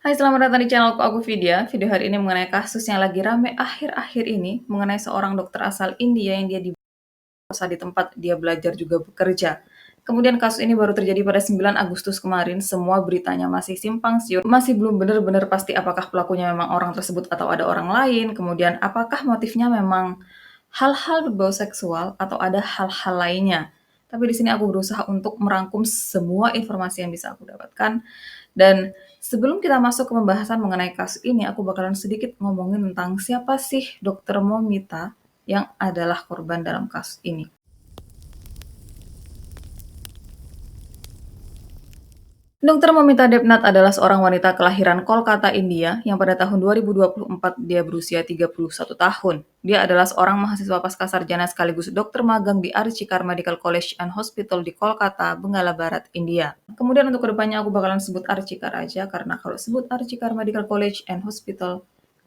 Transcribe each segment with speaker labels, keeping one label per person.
Speaker 1: Hai, selamat datang di channelku, aku Vidya. Video hari ini mengenai kasus yang lagi rame akhir-akhir ini, mengenai seorang dokter asal India yang dia diperkosa di tempat dia belajar juga bekerja. Kemudian kasus ini baru terjadi pada 9 Agustus kemarin, semua beritanya masih simpang siur, masih belum benar-benar pasti apakah pelakunya memang orang tersebut atau ada orang lain, kemudian apakah motifnya memang hal-hal berbau seksual atau ada hal-hal lainnya. Tapi di sini aku berusaha untuk merangkum semua informasi yang bisa aku dapatkan. Dan sebelum kita masuk ke pembahasan mengenai kasus ini, aku bakalan sedikit ngomongin tentang siapa sih Dokter Momita yang adalah korban dalam kasus ini. Dokter Momita Debnath adalah seorang wanita kelahiran Kolkata, India, yang pada tahun 2024 dia berusia 31 tahun. Dia adalah seorang mahasiswa pasca sarjana sekaligus dokter magang di Archikar Medical College and Hospital di Kolkata, Benggala Barat, India. Kemudian untuk kedepannya aku bakalan sebut Archikar aja, karena kalau sebut Archikar Medical College and Hospital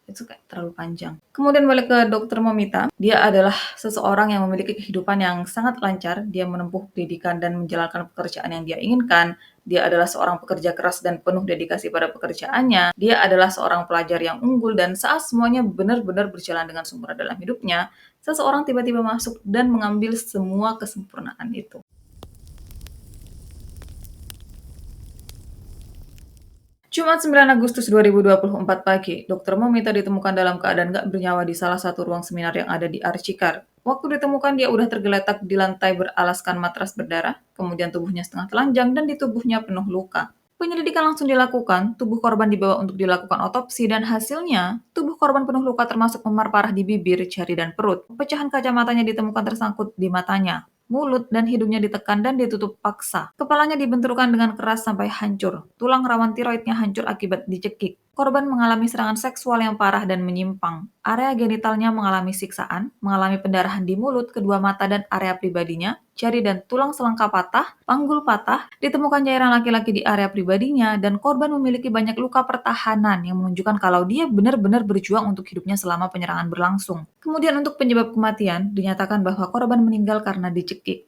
Speaker 1: itu kayak terlalu panjang. Kemudian balik ke Dokter Momita, dia adalah seseorang yang memiliki kehidupan yang sangat lancar, dia menempuh pendidikan dan menjalankan pekerjaan yang dia inginkan, dia adalah seorang pekerja keras dan penuh dedikasi pada pekerjaannya, dia adalah seorang pelajar yang unggul dan saat semuanya benar-benar berjalan dengan sempurna dalam hidupnya, seseorang tiba-tiba masuk dan mengambil semua kesempurnaan itu. Jumat 9 Agustus 2024 pagi, Dr. Momita ditemukan dalam keadaan gak bernyawa di salah satu ruang seminar yang ada di Archikar. Waktu ditemukan, dia udah tergeletak di lantai beralaskan matras berdarah, kemudian tubuhnya setengah telanjang dan di tubuhnya penuh luka. Penyelidikan langsung dilakukan, tubuh korban dibawa untuk dilakukan otopsi dan hasilnya, tubuh korban penuh luka termasuk memar parah di bibir, jari, dan perut. Pecahan kaca matanya ditemukan tersangkut di matanya. Mulut dan hidungnya ditekan dan ditutup paksa. Kepalanya dibenturkan dengan keras sampai hancur. Tulang rawan tiroidnya hancur akibat dicekik. Korban mengalami serangan seksual yang parah dan menyimpang. Area genitalnya mengalami siksaan, mengalami pendarahan di mulut, kedua mata dan area pribadinya, jari dan tulang selangka patah, panggul patah, ditemukan cairan laki-laki di area pribadinya, dan korban memiliki banyak luka pertahanan yang menunjukkan kalau dia benar-benar berjuang untuk hidupnya selama penyerangan berlangsung. Kemudian untuk penyebab kematian, dinyatakan bahwa korban meninggal karena dicekik.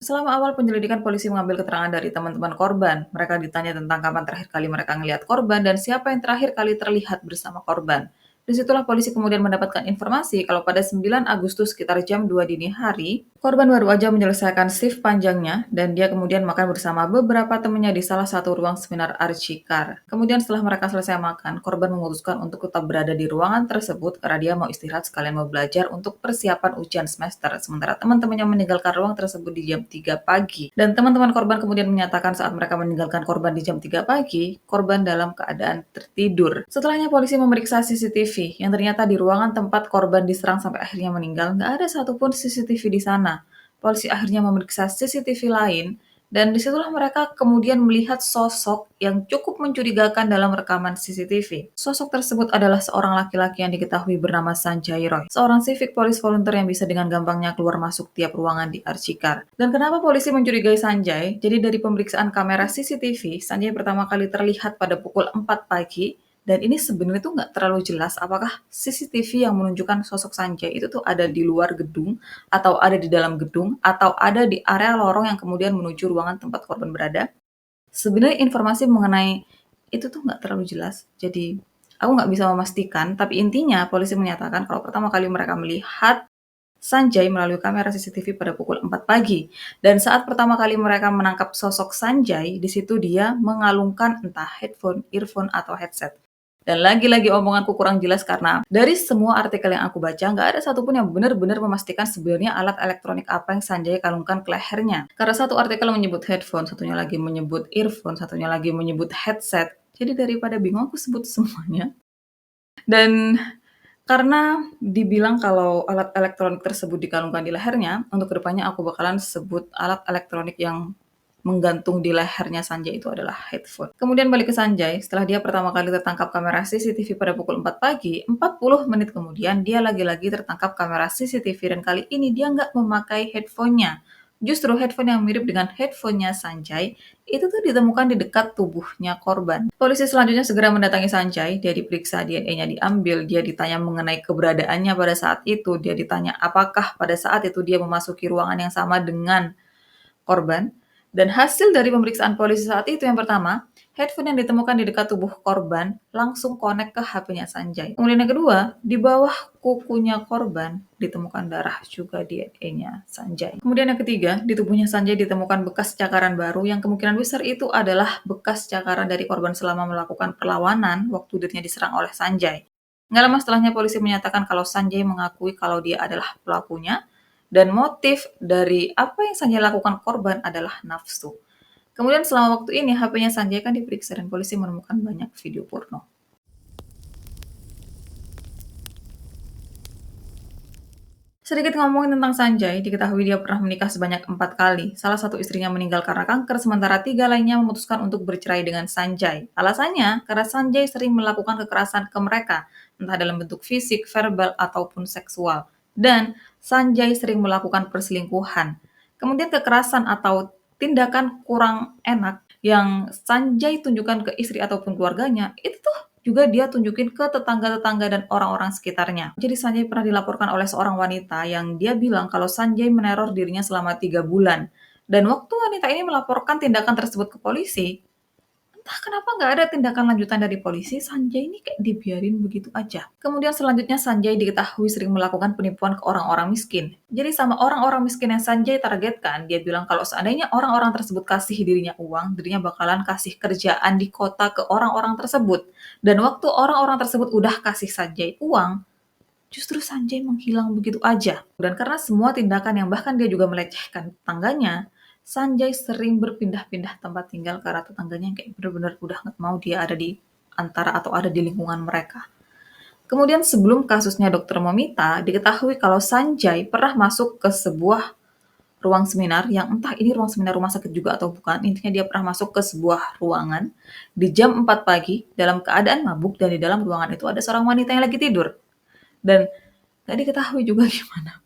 Speaker 1: Selama awal penyelidikan, polisi mengambil keterangan dari teman-teman korban. Mereka ditanya tentang kapan terakhir kali mereka melihat korban dan siapa yang terakhir kali terlihat bersama korban. Disitulah polisi kemudian mendapatkan informasi kalau pada 9 Agustus sekitar jam 2 dini hari, korban baru aja menyelesaikan shift panjangnya dan dia kemudian makan bersama beberapa temannya di salah satu ruang seminar Archikar. Kemudian setelah mereka selesai makan, korban memutuskan untuk tetap berada di ruangan tersebut karena dia mau istirahat sekalian mau belajar untuk persiapan ujian semester. Sementara teman-temannya meninggalkan ruang tersebut di jam 3 pagi. Dan teman-teman korban kemudian menyatakan saat mereka meninggalkan korban di jam 3 pagi, korban dalam keadaan tertidur. Setelahnya polisi memeriksa CCTV yang ternyata di ruangan tempat korban diserang sampai akhirnya meninggal, nggak ada satupun CCTV di sana. Polisi akhirnya memeriksa CCTV lain, dan disitulah mereka kemudian melihat sosok yang cukup mencurigakan dalam rekaman CCTV. Sosok tersebut adalah seorang laki-laki yang diketahui bernama Sanjay Roy, seorang civic police volunteer yang bisa dengan gampangnya keluar masuk tiap ruangan di Archikar. Dan kenapa polisi mencurigai Sanjay? Jadi dari pemeriksaan kamera CCTV, Sanjay pertama kali terlihat pada pukul 4 pagi, dan ini sebenarnya tuh nggak terlalu jelas apakah CCTV yang menunjukkan sosok Sanjay itu tuh ada di luar gedung, atau ada di dalam gedung, atau ada di area lorong yang kemudian menuju ruangan tempat korban berada. Sebenarnya informasi mengenai itu tuh nggak terlalu jelas, jadi aku nggak bisa memastikan, tapi intinya polisi menyatakan kalau pertama kali mereka melihat Sanjay melalui kamera CCTV pada pukul 4 pagi. Dan saat pertama kali mereka menangkap sosok Sanjay, di situ dia mengalungkan entah headphone, earphone, atau headset. Dan lagi-lagi omonganku kurang jelas karena dari semua artikel yang aku baca, nggak ada satupun yang benar-benar memastikan sebenarnya alat elektronik apa yang Sanjay kalungkan ke lehernya. Karena satu artikel menyebut headphone, satunya lagi menyebut earphone, satunya lagi menyebut headset. Jadi daripada bingung, aku sebut semuanya. Dan karena dibilang kalau alat elektronik tersebut dikalungkan di lehernya, untuk kedepannya aku bakalan sebut alat elektronik yang menggantung di lehernya Sanjay itu adalah headphone. Kemudian balik ke Sanjay, setelah dia pertama kali tertangkap kamera CCTV pada pukul 4 pagi, 40 menit kemudian dia lagi-lagi tertangkap kamera CCTV dan kali ini dia nggak memakai headphone-nya. Justru headphone yang mirip dengan headphone-nya Sanjay itu tuh ditemukan di dekat tubuhnya korban. Polisi selanjutnya segera mendatangi Sanjay, dia diperiksa, DNA-nya diambil, dia ditanya mengenai keberadaannya pada saat itu, dia ditanya apakah pada saat itu dia memasuki ruangan yang sama dengan korban. Dan hasil dari pemeriksaan polisi saat itu yang pertama, headphone yang ditemukan di dekat tubuh korban langsung connect ke HP-nya Sanjay. Kemudian yang kedua, di bawah kukunya korban ditemukan darah juga DNA-nya Sanjay. Kemudian yang ketiga, di tubuhnya Sanjay ditemukan bekas cakaran baru yang kemungkinan besar itu adalah bekas cakaran dari korban selama melakukan perlawanan waktu dirinya diserang oleh Sanjay. Nggak lama setelahnya polisi menyatakan kalau Sanjay mengakui kalau dia adalah pelakunya dan motif dari apa yang Sanjay lakukan korban adalah nafsu. Kemudian selama waktu ini HP-nya Sanjay kan diperiksa dan polisi menemukan banyak video porno. Sedikit ngomongin tentang Sanjay, diketahui dia pernah menikah sebanyak 4 kali. Salah satu istrinya meninggal karena kanker, sementara 3 lainnya memutuskan untuk bercerai dengan Sanjay. Alasannya, karena Sanjay sering melakukan kekerasan ke mereka, entah dalam bentuk fisik, verbal, ataupun seksual. Dan Sanjay sering melakukan perselingkuhan. Kemudian kekerasan atau tindakan kurang enak yang Sanjay tunjukkan ke istri ataupun keluarganya, itu tuh juga dia tunjukin ke tetangga-tetangga dan orang-orang sekitarnya. Jadi Sanjay pernah dilaporkan oleh seorang wanita yang dia bilang kalau Sanjay meneror dirinya selama 3 bulan. Dan waktu wanita ini melaporkan tindakan tersebut ke polisi, entah kenapa nggak ada tindakan lanjutan dari polisi, Sanjay ini kayak dibiarin begitu aja. Kemudian selanjutnya Sanjay diketahui sering melakukan penipuan ke orang-orang miskin. Jadi sama orang-orang miskin yang Sanjay targetkan, dia bilang kalau seandainya orang-orang tersebut kasih dirinya uang, dirinya bakalan kasih kerjaan di kota ke orang-orang tersebut. Dan waktu orang-orang tersebut udah kasih Sanjay uang, justru Sanjay menghilang begitu aja. Dan karena semua tindakan yang bahkan dia juga melecehkan tetangganya, Sanjay sering berpindah-pindah tempat tinggal karena tetangganya yang kayak bener-bener udah nggak mau dia ada di antara atau ada di lingkungan mereka. Kemudian sebelum kasusnya Dokter Momita, diketahui kalau Sanjay pernah masuk ke sebuah ruang seminar yang entah ini ruang seminar rumah sakit juga atau bukan, intinya dia pernah masuk ke sebuah ruangan di jam 4 pagi dalam keadaan mabuk dan di dalam ruangan itu ada seorang wanita yang lagi tidur. Dan nggak diketahui juga gimana.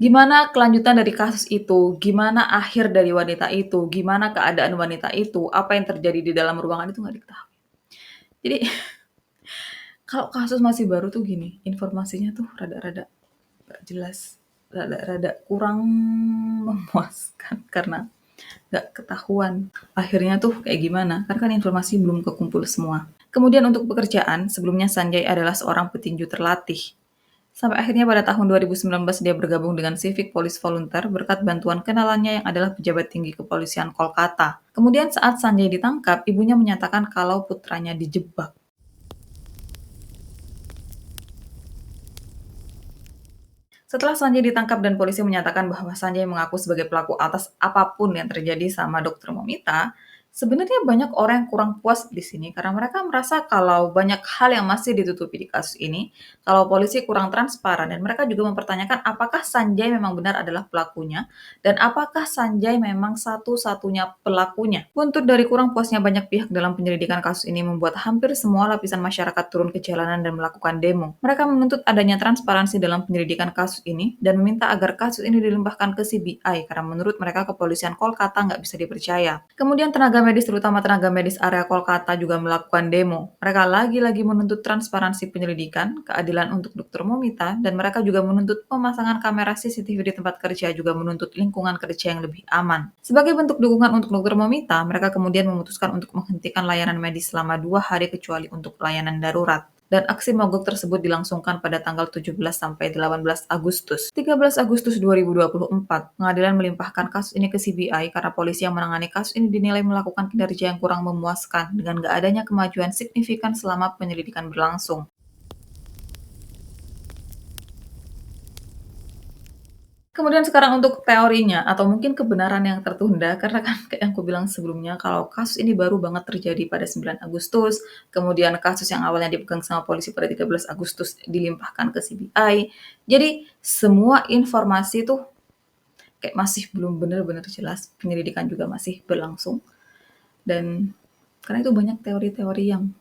Speaker 1: Gimana kelanjutan dari kasus itu, gimana akhir dari wanita itu, gimana keadaan wanita itu, apa yang terjadi di dalam ruangan itu nggak diketahui. Jadi kalau kasus masih baru tuh gini, informasinya tuh rada-rada nggak jelas, rada-rada kurang memuaskan karena nggak ketahuan akhirnya tuh kayak gimana, karena kan informasi belum kekumpul semua. Kemudian untuk pekerjaan, sebelumnya Sanjay adalah seorang petinju terlatih. Sampai akhirnya pada tahun 2019 dia bergabung dengan Civic Police Volunteer berkat bantuan kenalannya yang adalah pejabat tinggi kepolisian Kolkata. Kemudian saat Sanjay ditangkap, ibunya menyatakan kalau putranya dijebak. Setelah Sanjay ditangkap dan polisi menyatakan bahwa Sanjay mengaku sebagai pelaku atas apapun yang terjadi sama Dokter Momita, sebenarnya banyak orang yang kurang puas di sini karena mereka merasa kalau banyak hal yang masih ditutupi di kasus ini, kalau polisi kurang transparan dan mereka juga mempertanyakan apakah Sanjay memang benar adalah pelakunya dan apakah Sanjay memang satu-satunya pelakunya. Buntut dari kurang puasnya banyak pihak dalam penyelidikan kasus ini membuat hampir semua lapisan masyarakat turun ke jalanan dan melakukan demo. Mereka menuntut adanya transparansi dalam penyelidikan kasus ini dan meminta agar kasus ini dilimpahkan ke CBI karena menurut mereka kepolisian Kolkata nggak bisa dipercaya. Kemudian tenaga medis terutama tenaga medis area Kolkata juga melakukan demo. Mereka lagi-lagi menuntut transparansi penyelidikan, keadilan untuk Dr. Momita, dan mereka juga menuntut pemasangan kamera CCTV di tempat kerja juga menuntut lingkungan kerja yang lebih aman. Sebagai bentuk dukungan untuk Dr. Momita, mereka kemudian memutuskan untuk menghentikan layanan medis selama 2 hari kecuali untuk layanan darurat. Dan aksi mogok tersebut dilangsungkan pada tanggal 17 sampai 18 Agustus. 13 Agustus 2024, pengadilan melimpahkan kasus ini ke CBI karena polisi yang menangani kasus ini dinilai melakukan kinerja yang kurang memuaskan dengan gak adanya kemajuan signifikan selama penyelidikan berlangsung. Kemudian sekarang untuk teorinya atau mungkin kebenaran yang tertunda, karena kan kayak yang aku bilang sebelumnya kalau kasus ini baru banget terjadi pada 9 Agustus, kemudian kasus yang awalnya dipegang sama polisi pada 13 Agustus dilimpahkan ke CBI. Jadi semua informasi tuh kayak masih belum benar-benar jelas, penyelidikan juga masih berlangsung dan karena itu banyak teori-teori yang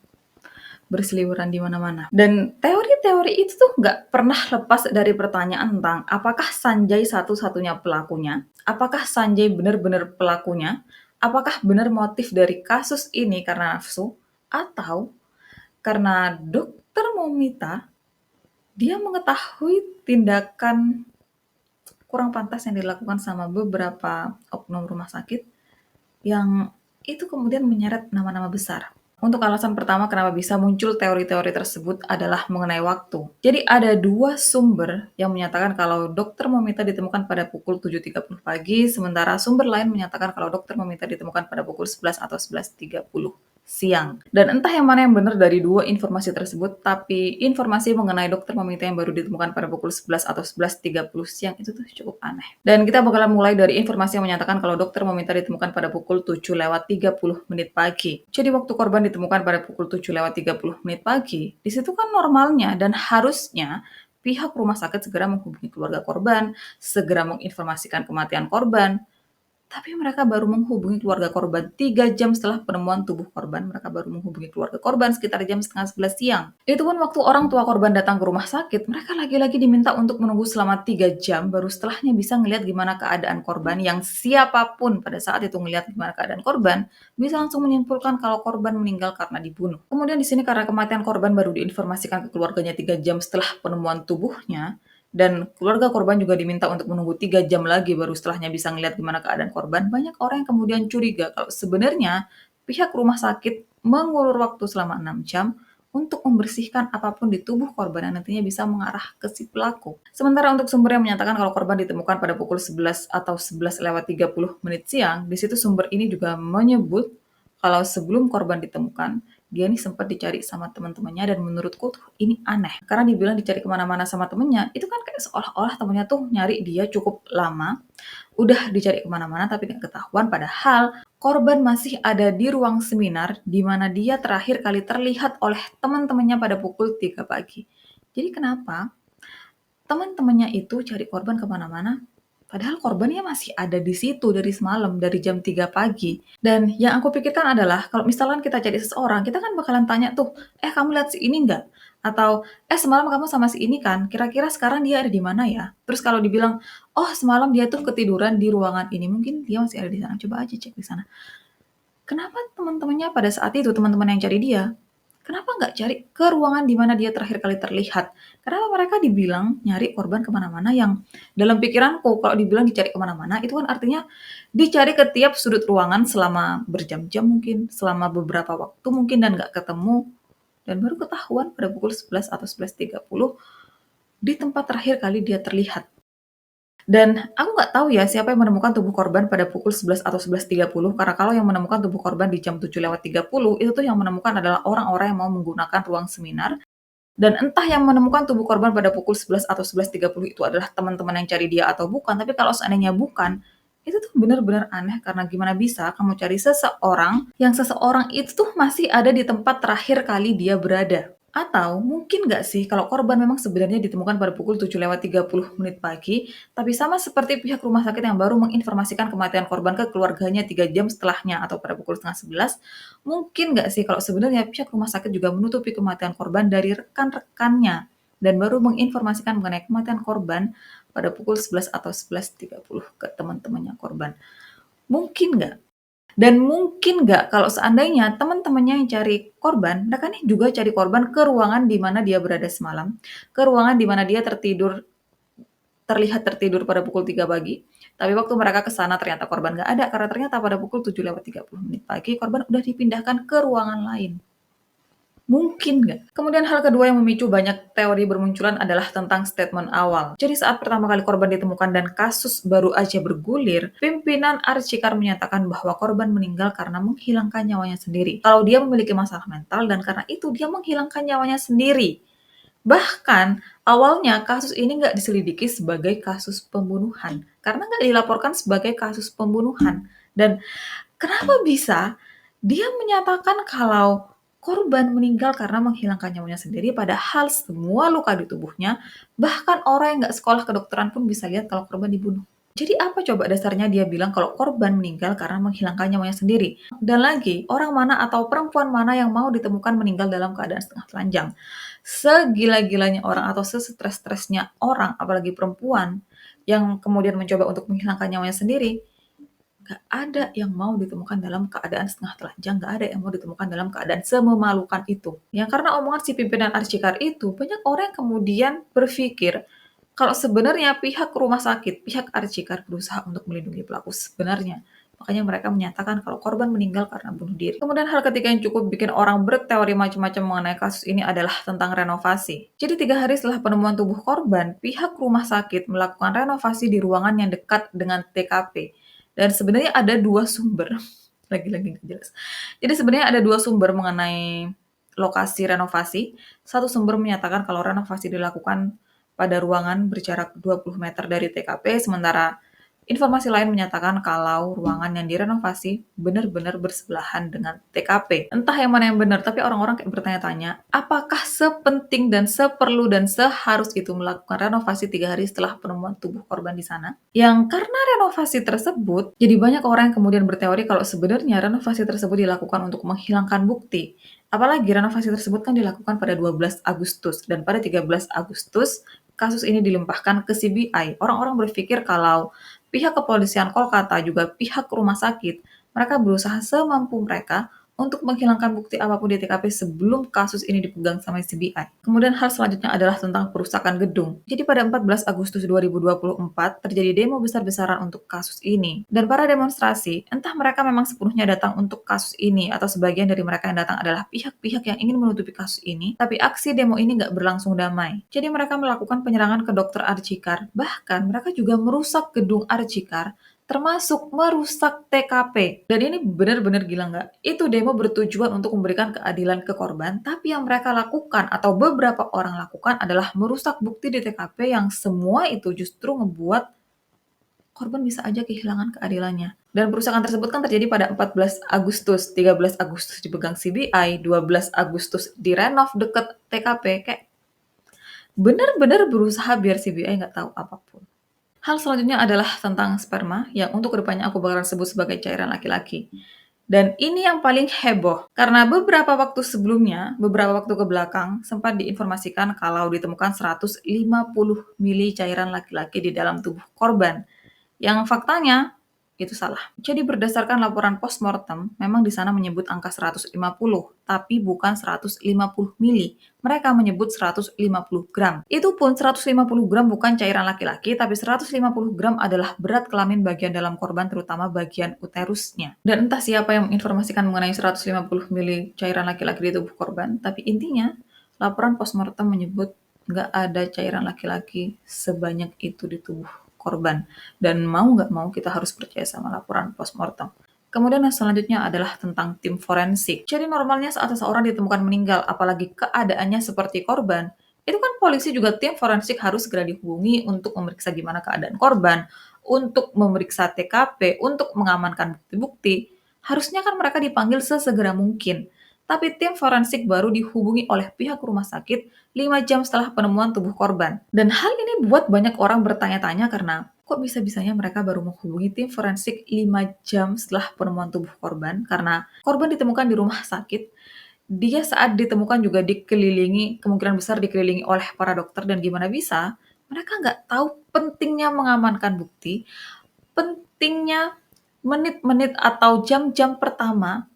Speaker 1: berseliweran di mana-mana. Dan teori-teori itu tuh nggak pernah lepas dari pertanyaan tentang apakah Sanjay satu-satunya pelakunya? Apakah Sanjay benar-benar pelakunya? Apakah benar motif dari kasus ini karena nafsu? Atau karena dokter Momita, dia mengetahui tindakan kurang pantas yang dilakukan sama beberapa oknum rumah sakit yang itu kemudian menyeret nama-nama besar. Untuk alasan pertama kenapa bisa muncul teori-teori tersebut adalah mengenai waktu. Jadi ada dua sumber yang menyatakan kalau dokter meminta ditemukan pada pukul 7.30 pagi, sementara sumber lain menyatakan kalau dokter meminta ditemukan pada pukul 11 atau 11.30 siang. Dan entah yang mana yang benar dari dua informasi tersebut, tapi informasi mengenai dokter meminta yang baru ditemukan pada pukul 11 atau 11.30 siang itu tuh cukup aneh. Dan kita bakalan mulai dari informasi yang menyatakan kalau dokter meminta ditemukan pada pukul 7:30 pagi. Jadi waktu korban ditemukan pada pukul 7:30 pagi, di situ kan normalnya dan harusnya pihak rumah sakit segera menghubungi keluarga korban, segera menginformasikan kematian korban, tapi mereka baru menghubungi keluarga korban 3 jam setelah penemuan tubuh korban. Mereka baru menghubungi keluarga korban sekitar jam setengah 11 siang. Itu pun waktu orang tua korban datang ke rumah sakit, mereka lagi-lagi diminta untuk menunggu selama 3 jam, baru setelahnya bisa ngelihat gimana keadaan korban, yang siapapun pada saat itu ngelihat gimana keadaan korban, bisa langsung menyimpulkan kalau korban meninggal karena dibunuh. Kemudian di sini karena kematian korban baru diinformasikan ke keluarganya 3 jam setelah penemuan tubuhnya, dan keluarga korban juga diminta untuk menunggu 3 jam lagi baru setelahnya bisa ngelihat gimana keadaan korban, banyak orang yang kemudian curiga kalau sebenarnya pihak rumah sakit mengulur waktu selama 6 jam untuk membersihkan apapun di tubuh korban yang nantinya bisa mengarah ke si pelaku. Sementara untuk sumber yang menyatakan kalau korban ditemukan pada pukul 11 atau 11:30 siang, di situ sumber ini juga menyebut kalau sebelum korban ditemukan, dia nih sempat dicari sama teman-temannya dan menurutku tuh ini aneh. Karena dibilang dicari kemana-mana sama temennya, itu kan kayak seolah-olah temennya tuh nyari dia cukup lama, udah dicari kemana-mana tapi nggak ketahuan, padahal korban masih ada di ruang seminar di mana dia terakhir kali terlihat oleh teman-temannya pada pukul 3 pagi. Jadi kenapa teman-temannya itu cari korban kemana-mana, padahal korbannya masih ada di situ dari semalam, dari jam 3 pagi. Dan yang aku pikirkan adalah, kalau misalkan kita cari seseorang, kita kan bakalan tanya tuh, "Eh, kamu lihat si ini nggak?" Atau, "Eh, semalam kamu sama si ini kan? Kira-kira sekarang dia ada di mana ya?" Terus kalau dibilang, "Oh, semalam dia tuh ketiduran di ruangan ini," mungkin dia masih ada di sana, coba aja cek di sana. Kenapa teman-temannya pada saat itu, teman-teman yang cari dia, kenapa nggak cari ke ruangan di mana dia terakhir kali terlihat? Kenapa mereka dibilang nyari korban kemana-mana yang dalam pikiranku kalau dibilang dicari kemana-mana itu kan artinya dicari ke tiap sudut ruangan selama berjam-jam mungkin, selama beberapa waktu mungkin dan nggak ketemu, dan baru ketahuan pada pukul 11 atau 11.30 di tempat terakhir kali dia terlihat. Dan aku nggak tahu ya siapa yang menemukan tubuh korban pada pukul 11 atau 11.30, karena kalau yang menemukan tubuh korban di jam 7:30 itu tuh yang menemukan adalah orang-orang yang mau menggunakan ruang seminar, dan entah yang menemukan tubuh korban pada pukul 11 atau 11.30 itu adalah teman-teman yang cari dia atau bukan, tapi kalau seandainya bukan, itu tuh benar-benar aneh karena gimana bisa kamu cari seseorang yang seseorang itu tuh masih ada di tempat terakhir kali dia berada. Atau mungkin nggak sih kalau korban memang sebenarnya ditemukan pada pukul 7:30 pagi, tapi sama seperti pihak rumah sakit yang baru menginformasikan kematian korban ke keluarganya 3 jam setelahnya atau pada pukul setengah 11, mungkin nggak sih kalau sebenarnya pihak rumah sakit juga menutupi kematian korban dari rekan-rekannya dan baru menginformasikan mengenai kematian korban pada pukul 11 atau 11.30 ke teman-temannya korban. Mungkin nggak? Dan mungkin nggak kalau seandainya teman-temannya yang cari korban, mereka nih juga cari korban ke ruangan di mana dia berada semalam, ke ruangan di mana dia terlihat tertidur pada pukul 3 pagi, tapi waktu mereka ke sana ternyata korban nggak ada, karena ternyata pada pukul 7:30 pagi korban udah dipindahkan ke ruangan lain. Mungkin nggak? Kemudian hal kedua yang memicu banyak teori bermunculan adalah tentang statement awal. Jadi saat pertama kali korban ditemukan dan kasus baru aja bergulir, pimpinan Archikar menyatakan bahwa korban meninggal karena menghilangkan nyawanya sendiri. Kalau dia memiliki masalah mental dan karena itu dia menghilangkan nyawanya sendiri. Bahkan awalnya kasus ini nggak diselidiki sebagai kasus pembunuhan karena nggak dilaporkan sebagai kasus pembunuhan. Dan kenapa bisa dia menyatakan kalau korban meninggal karena menghilangkan nyawanya sendiri, padahal semua luka di tubuhnya, bahkan orang yang nggak sekolah kedokteran pun bisa lihat kalau korban dibunuh. Jadi apa coba dasarnya dia bilang kalau korban meninggal karena menghilangkan nyawanya sendiri? Dan lagi, orang mana atau perempuan mana yang mau ditemukan meninggal dalam keadaan setengah telanjang? Segila-gilanya orang atau sesetres-stresnya orang, apalagi perempuan, yang kemudian mencoba untuk menghilangkan nyawanya sendiri, nggak ada yang mau ditemukan dalam keadaan setengah telanjang, nggak ada yang mau ditemukan dalam keadaan sememalukan itu. Yang karena omongan si pimpinan Archikar itu, banyak orang yang kemudian berpikir, Kalau sebenarnya pihak rumah sakit, pihak Archikar berusaha untuk melindungi pelaku sebenarnya. Makanya mereka menyatakan kalau korban meninggal karena bunuh diri. Kemudian hal ketiga yang cukup bikin orang berteori macam-macam mengenai kasus ini adalah tentang renovasi. Jadi 3 hari setelah penemuan tubuh korban, pihak rumah sakit melakukan renovasi di ruangan yang dekat dengan TKP. Dan sebenarnya ada dua sumber. Lagi-lagi nggak jelas. Jadi sebenarnya ada dua sumber mengenai lokasi renovasi. Satu sumber menyatakan kalau renovasi dilakukan pada ruangan berjarak 20 meter dari TKP, sementara informasi lain menyatakan kalau ruangan yang direnovasi benar-benar bersebelahan dengan TKP. Entah yang mana yang benar, tapi orang-orang kayak bertanya-tanya, apakah sepenting dan seperlu dan seharus itu melakukan renovasi 3 hari setelah penemuan tubuh korban di sana? Yang karena renovasi tersebut, jadi banyak orang yang kemudian berteori kalau sebenarnya renovasi tersebut dilakukan untuk menghilangkan bukti. Apalagi renovasi tersebut kan dilakukan pada 12 Agustus, dan pada 13 Agustus kasus ini dilimpahkan ke CBI. Orang-orang berpikir kalau pihak kepolisian Kolkata juga pihak rumah sakit, mereka berusaha semampu mereka untuk menghilangkan bukti apapun di TKP sebelum kasus ini dipegang sama CBI. Kemudian hal selanjutnya adalah tentang perusakan gedung. Jadi pada 14 Agustus 2024 terjadi demo besar-besaran untuk kasus ini. Dan para demonstrasi, entah mereka memang sepenuhnya datang untuk kasus ini atau sebagian dari mereka yang datang adalah pihak-pihak yang ingin menutupi kasus ini, tapi aksi demo ini nggak berlangsung damai. Jadi mereka melakukan penyerangan ke dokter Archikar, bahkan mereka juga merusak gedung Archikar termasuk merusak TKP. Dan ini benar-benar gila nggak? Itu demo bertujuan untuk memberikan keadilan ke korban, tapi yang mereka lakukan atau beberapa orang lakukan adalah merusak bukti di TKP yang semua itu justru ngebuat korban bisa aja kehilangan keadilannya. Dan perusakan tersebut kan terjadi pada 14 Agustus, 13 Agustus dipegang CBI, 12 Agustus direnov deket TKP, kayak benar-benar berusaha biar CBI nggak tahu apapun. Hal selanjutnya adalah tentang sperma, yang untuk kedepannya aku bakalan sebut sebagai cairan laki-laki. Dan ini yang paling heboh, karena beberapa waktu sebelumnya, beberapa waktu ke belakang, sempat diinformasikan kalau ditemukan 150 mili cairan laki-laki di dalam tubuh korban. Yang faktanya, itu salah. Jadi berdasarkan laporan postmortem, memang di sana menyebut angka 150, tapi bukan 150 mili. Mereka menyebut 150 gram. Itu pun 150 gram bukan cairan laki-laki, tapi 150 gram adalah berat kelamin bagian dalam korban, terutama bagian uterusnya. Dan entah siapa yang menginformasikan mengenai 150 mili cairan laki-laki di tubuh korban, tapi intinya, laporan postmortem menyebut nggak ada cairan laki-laki sebanyak itu di tubuh korban. Dan mau nggak mau kita harus percaya sama laporan postmortem. Kemudian yang selanjutnya adalah tentang tim forensik. Jadi normalnya saat seseorang ditemukan meninggal, apalagi keadaannya seperti korban, itu kan polisi juga tim forensik harus segera dihubungi untuk memeriksa gimana keadaan korban, untuk memeriksa TKP, untuk mengamankan bukti-bukti. Harusnya kan mereka dipanggil sesegera mungkin. Tapi tim forensik baru dihubungi oleh pihak rumah sakit 5 jam setelah penemuan tubuh korban. Dan hal ini buat banyak orang bertanya-tanya karena kok bisa-bisanya mereka baru menghubungi tim forensik 5 jam setelah penemuan tubuh korban, karena korban ditemukan di rumah sakit. Dia saat ditemukan juga dikelilingi, kemungkinan besar dikelilingi oleh para dokter, dan gimana bisa mereka nggak tahu pentingnya mengamankan bukti, pentingnya menit-menit atau jam-jam pertama.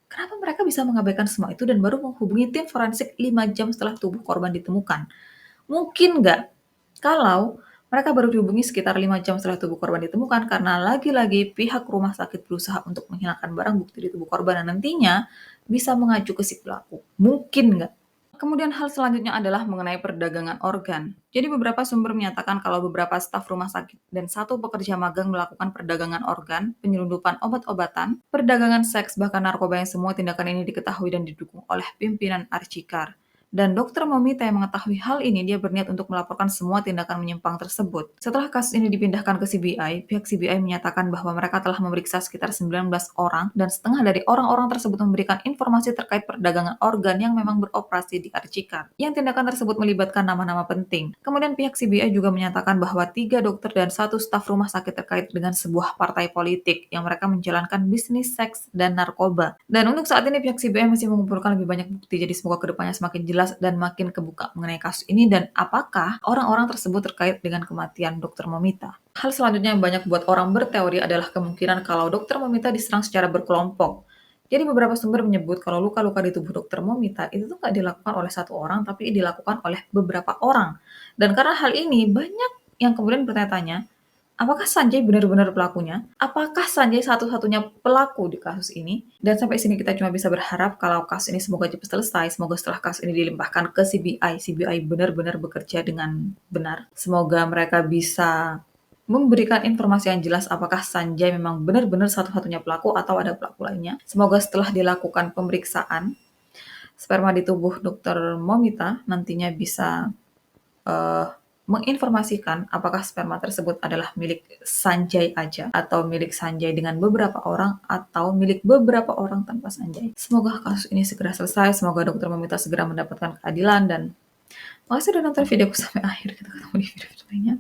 Speaker 1: Kenapa mereka bisa mengabaikan semua itu dan baru menghubungi tim forensik 5 jam setelah tubuh korban ditemukan? Mungkin nggak kalau mereka baru dihubungi sekitar 5 jam setelah tubuh korban ditemukan karena lagi-lagi pihak rumah sakit berusaha untuk menghilangkan barang bukti di tubuh korban dan nantinya bisa mengacu ke si pelaku. Mungkin nggak? Kemudian hal selanjutnya adalah mengenai perdagangan organ. Jadi beberapa sumber menyatakan kalau beberapa staf rumah sakit dan satu pekerja magang melakukan perdagangan organ, penyelundupan obat-obatan, perdagangan seks, bahkan narkoba, yang semua tindakan ini diketahui dan didukung oleh pimpinan Archikar. Dan Dokter Momita yang mengetahui hal ini, dia berniat untuk melaporkan semua tindakan menyimpang tersebut. Setelah kasus ini dipindahkan ke CBI, pihak CBI menyatakan bahwa mereka telah memeriksa sekitar 19 orang dan setengah dari orang-orang tersebut memberikan informasi terkait perdagangan organ yang memang beroperasi di Archikar. Yang tindakan tersebut melibatkan nama-nama penting. Kemudian pihak CBI juga menyatakan bahwa 3 dokter dan 1 staf rumah sakit terkait dengan sebuah partai politik yang mereka menjalankan bisnis seks dan narkoba. Dan untuk saat ini pihak CBI masih mengumpulkan lebih banyak bukti, jadi semoga kedepannya semakin jelas dan makin kebuka mengenai kasus ini dan apakah orang-orang tersebut terkait dengan kematian Dr. Momita. Hal selanjutnya yang banyak buat orang berteori adalah kemungkinan kalau Dr. Momita diserang secara berkelompok. Jadi beberapa sumber menyebut kalau luka-luka di tubuh Dokter Momita itu tuh nggak dilakukan oleh satu orang, tapi dilakukan oleh beberapa orang. Dan karena hal ini banyak yang kemudian bertanya-tanya, apakah Sanjay benar-benar pelakunya? Apakah Sanjay satu-satunya pelaku di kasus ini? Dan sampai sini kita cuma bisa berharap kalau kasus ini semoga cepat selesai. Semoga setelah kasus ini dilimpahkan ke CBI benar-benar bekerja dengan benar. Semoga mereka bisa memberikan informasi yang jelas apakah Sanjay memang benar-benar satu-satunya pelaku atau ada pelaku lainnya. Semoga setelah dilakukan pemeriksaan, sperma di tubuh Dokter Momita nantinya bisa eee, menginformasikan apakah sperma tersebut adalah milik Sanjay aja, atau milik Sanjay dengan beberapa orang, atau milik beberapa orang tanpa Sanjay. Semoga kasus ini segera selesai, semoga Dokter Momita segera mendapatkan keadilan, dan makasih udah nonton videoku sampai akhir. Kita ketemu di video-video lainnya.